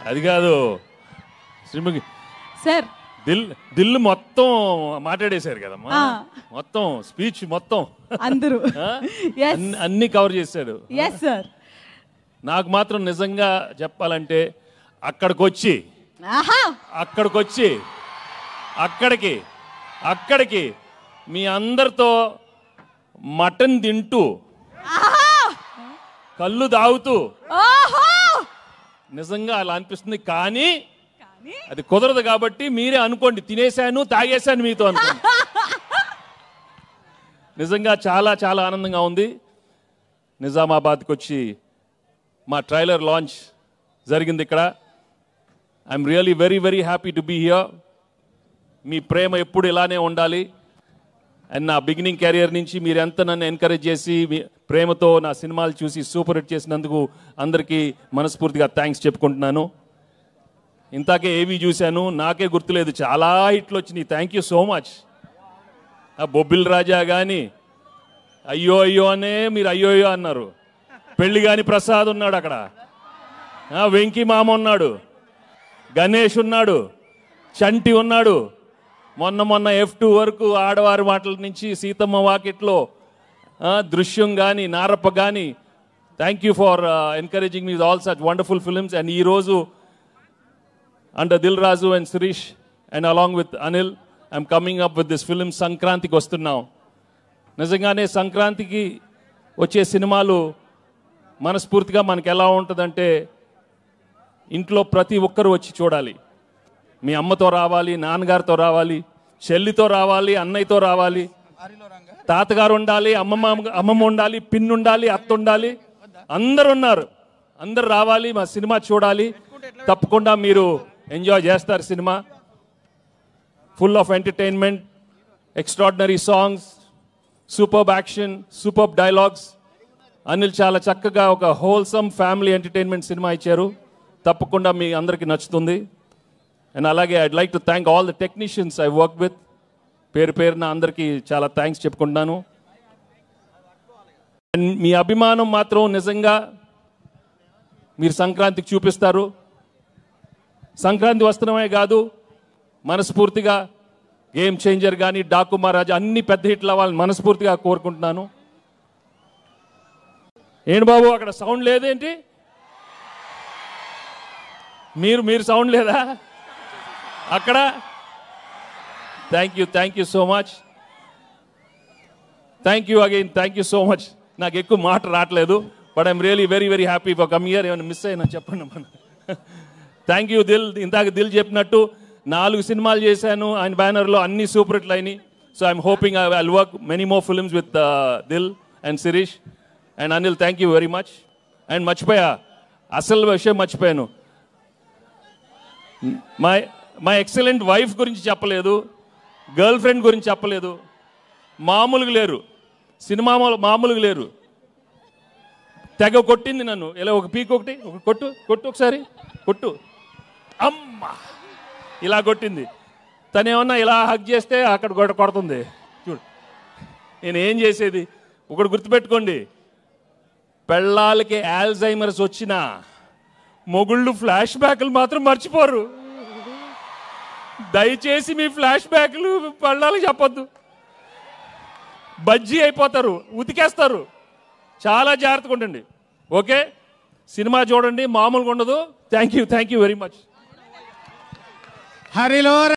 అది కాదు శ్రీముఖి సార్ దిల్ మొత్తం మాట్లాడేశారు కదమ్మా, మొత్తం స్పీచ్ మొత్తం అందరూ అన్ని కవర్ చేశాడు. సార్ నాకు మాత్రం నిజంగా చెప్పాలంటే అక్కడికి మీ అందరితో మటన్ తింటూ కళ్ళు తాగుతూ నిజంగా అలా అనిపిస్తుంది. కానీ అది కుదరదు కాబట్టి మీరే అనుకోండి, తినేశాను తాగేశాను మీతో అనుకోండి. నిజంగా చాలా చాలా ఆనందంగా ఉంది. నిజామాబాద్కి వచ్చి మా ట్రైలర్ లాంచ్ జరిగింది ఇక్కడ. I'm really very very happy to be here. మీ ప్రేమ ఎప్పుడు ఇలానే ఉండాలి. అండ్ నా బిగినింగ్ కెరియర్ నుంచి మీరు ఎంత నన్ను ఎంకరేజ్ చేసి ప్రేమతో నా సినిమాలు చూసి సూపర్ హిట్ చేసినందుకు అందరికీ మనస్ఫూర్తిగా థ్యాంక్స్ చెప్పుకుంటున్నాను. ఇంతాకే ఏవి చూశాను, నాకే గుర్తులేదు, చాలా హిట్లు వచ్చినాయి. Thank you so much. Bobbili Raja కానీ అయ్యో అయ్యో అనే మీరు అయ్యో అయ్యో అన్నారు. పెళ్లి కాని ప్రసాద్ ఉన్నాడు అక్కడ, వెంకీ మామ ఉన్నాడు, గణేష్ ఉన్నాడు, చంటి ఉన్నాడు. మొన్న F2 వరకు ఆడవారి మాటల నుంచి సీతమ్మ వాకిట్లో దృశ్యం కానీ నారప్ప కానీ. Thank you for encouraging me all such wonderful films. And ఈరోజు under Dil Raju and Sirish and along with Anil I'm coming up with this film. సంక్రాంతికి వస్తున్నాం. నిజంగానే సంక్రాంతికి వచ్చే సినిమాలు మనస్ఫూర్తిగా మనకు ఎలా ఉంటుందంటే ఇంట్లో ప్రతి ఒక్కరు వచ్చి చూడాలి. మీ అమ్మతో రావాలి, నాన్నగారితో రావాలి, చెల్లితో రావాలి, అన్నయ్యతో రావాలి, తాతగారు ఉండాలి, అమ్మమ్మ ఉండాలి, పిన్ ఉండాలి, అత్త ఉండాలి, అందరు ఉన్నారు. అందరు రావాలి, మా సినిమా చూడాలి. తప్పకుండా మీరు ఎంజాయ్ చేస్తారు. Cinema full of entertainment, extraordinary songs, superb action, superb dialogues. Anil చాలా చక్కగా ఒక హోల్సమ్ ఫ్యామిలీ ఎంటర్టైన్మెంట్ సినిమా ఇచ్చారు. తప్పకుండా మీ అందరికీ నచ్చుతుంది. అండ్ అలాగే I'd like to thank all the technicians I work with. పేరు పేరున అందరికీ చాలా థ్యాంక్స్ చెప్పుకుంటున్నాను. అండ్ మీ అభిమానం మాత్రం నిజంగా మీరు సంక్రాంతికి చూపిస్తారు. సంక్రాంతి వస్త్రమే కాదు, మనస్ఫూర్తిగా గేమ్ చేంజర్ కానీ డాకు మహారాజా అన్ని పెద్ద హిట్లు అవ్వాలని మనస్ఫూర్తిగా కోరుకుంటున్నాను. ఏంటి బాబు అక్కడ సౌండ్ లేదేంటి? మీరు సౌండ్ లేదా అక్కడ? Thank you so much. Thank you again, thank you so much. నాకు ఎక్కువ మాట రావట్లేదు, but I'm really very very happy for come here. ఏమైనా మిస్ అయినా చెప్పండి మన. Thank you Dil. ఇందాక దిల్ చెప్పినట్టు 4 సినిమాలు చేశాను ఆయన బ్యానర్లో, అన్ని సూపర్ హిట్లు అయినాయి. So I'm hoping I will work many more films with Dil and Sirish and Anil. Thank you very much. And మర్చిపోయా, అసలు విషయం మర్చిపోయాను. మా ఎక్సలెంట్ వైఫ్ గురించి చెప్పలేదు, గర్ల్ ఫ్రెండ్ గురించి చెప్పలేదు. మామూలుగా లేరు, సినిమా మామూలుగా లేరు. తెగ కొట్టింది నన్ను. ఇలా ఒక పీక్ ఒకటి కొట్టు ఒకసారి కొట్టు, అమ్మ ఇలా కొట్టింది. తనేమన్నా ఇలా హగ్ చేస్తే అక్కడ కొడుతుంది. చూడు నేను ఏం చేసేది. ఒకటి గుర్తుపెట్టుకోండి, పెళ్ళాలకి ఆల్జైమర్స్ వచ్చిన మొగుళ్ళు ఫ్లాష్ బ్యాక్లు మాత్రం మర్చిపోరు. దయచేసి మీ ఫ్లాష్ బ్యాక్లు పెళ్ళాలకు చెప్పొద్దు, బజ్జీ అయిపోతారు, ఉతికేస్తారు. చాలా జాగ్రత్తగా ఉండండి. ఓకే, సినిమా చూడండి, మామూలుగా ఉండదు. Thank you very much. హరిలో